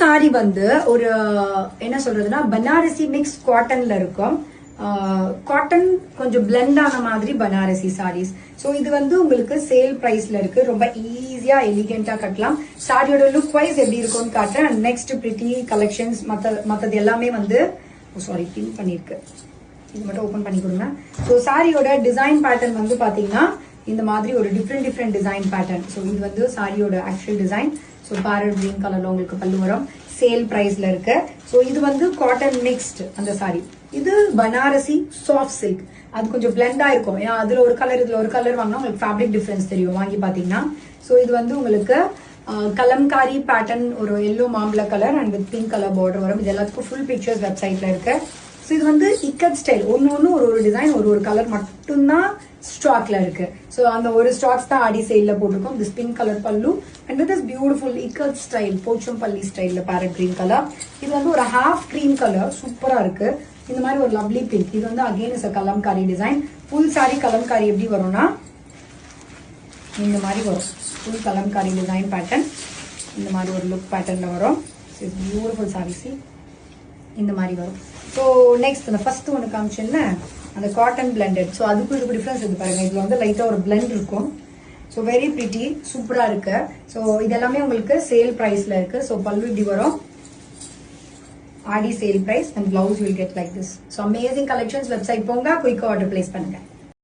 Sorry வந்து ஒரு என்ன சொல்றதுன்னா பனாரசி மிக்ஸ் காட்டன்ல இருக்கும். காட்டன் கொஞ்சம் பிளெண்ட் ஆன மாதிரி பனாரசி சாரீஸ். ஸோ இது வந்து உங்களுக்கு சேல் பிரைஸ்ல இருக்கு. ரொம்ப ஈஸியா எலிகென்டா கட்டலாம். சாரியோட லுக் வைஸ் எப்படி இருக்கும்னு காட்டுறேன். அண்ட் நெக்ஸ்ட் பிரிட்டி கலெக்ஷன்ஸ் மற்றது எல்லாமே வந்து சாரி பின் பண்ணிருக்கு. இது மட்டும் ஓபன் பண்ணி கொடுங்க. ஸோ சாரியோட டிசைன் பேட்டர்ன் வந்து பாத்தீங்கன்னா இந்த மாதிரி ஒரு டிஃப்ரெண்ட் டிசைன் பேட்டர்ன். ஸோ இது வந்து சாரியோட actual design. So farad green கலர்ல உங்களுக்கு பல்லு வரும். சேல் பிரைஸ்ல இருக்கு. ஸோ இது வந்து காட்டன் மிக்ஸ்ட் அந்த சாரி. இது பனாரசி சாஃப்ட் சில்க். அது கொஞ்சம் பிளெண்டா இருக்கும். ஏன்னா அதுல ஒரு கலர் இதுல ஒரு கலர் வாங்கினா உங்களுக்கு ஃபேப்ரிக் டிஃபரன்ஸ் தெரியும் வாங்கி பாத்தீங்கன்னா. ஸோ இது வந்து உங்களுக்கு கலம்காரி பேட்டர்ன், ஒரு எல்லோ மாம்பழ colour and with pink colour border வரும். இது எல்லாத்துக்கும் ஃபுல் பிக்சர்ஸ் வெப்சைட்ல இருக்கு. ஸோ இது வந்து இக்கட் ஸ்டைல். ஒன்னு ஒரு டிசைன் ஒரு கலர் மட்டும்தான் ஸ்டாக்ல இருக்கு. ஸோ அந்த ஒரு ஸ்டாக்ஸ் தான் ஆடி சேல்ல போட்டிருக்கோம். திஸ் பிங்க் கலர் பல்லு and this beautiful ikat style Pochampalli ஸ்டைல்ல பேரட் கிரீன் கலர். இது வந்து ஒரு ஹாஃப் கிரீம் கலர் சூப்பரா இருக்கு. இந்த மாதிரி ஒரு லவ்லி பிங்க். இது வந்து again is Kalamkari design. Full sorry Kalamkari எப்படி வரும்னா இந்த மாதிரி வரும். ஃபுல் கலம்காரி டிசைன் பேட்டர்ன் இந்த மாதிரி ஒரு லுக் பேட்டர்ன்ல வரும். பியூட்டிஃபுல் சாரீஸ் இந்த மாதிரி வரும். ஸோ நெக்ஸ்ட் அந்த ஃபர்ஸ்ட் ஒன்று காமிச்சேன்ல அந்த காட்டன் பிளெண்டட். ஸோ அதுக்கும் இதுக்கு டிஃபரன்ஸ் இது பாருங்க. இதுல வந்து லைட்டா ஒரு பிளெண்ட் இருக்கும். ஸோ வெரி பிரிட்டி சூப்பரா இருக்கு. ஸோ இதெல்லாமே உங்களுக்கு சேல் பிரைஸ்ல இருக்கு. ஸோ பல்லு இப்படி வரும். Aadi sale price and blouse will get like this. So amazing collections. Website போங்க, குயிக்கா ஆர்டர் பிளேஸ் பண்ணுங்க.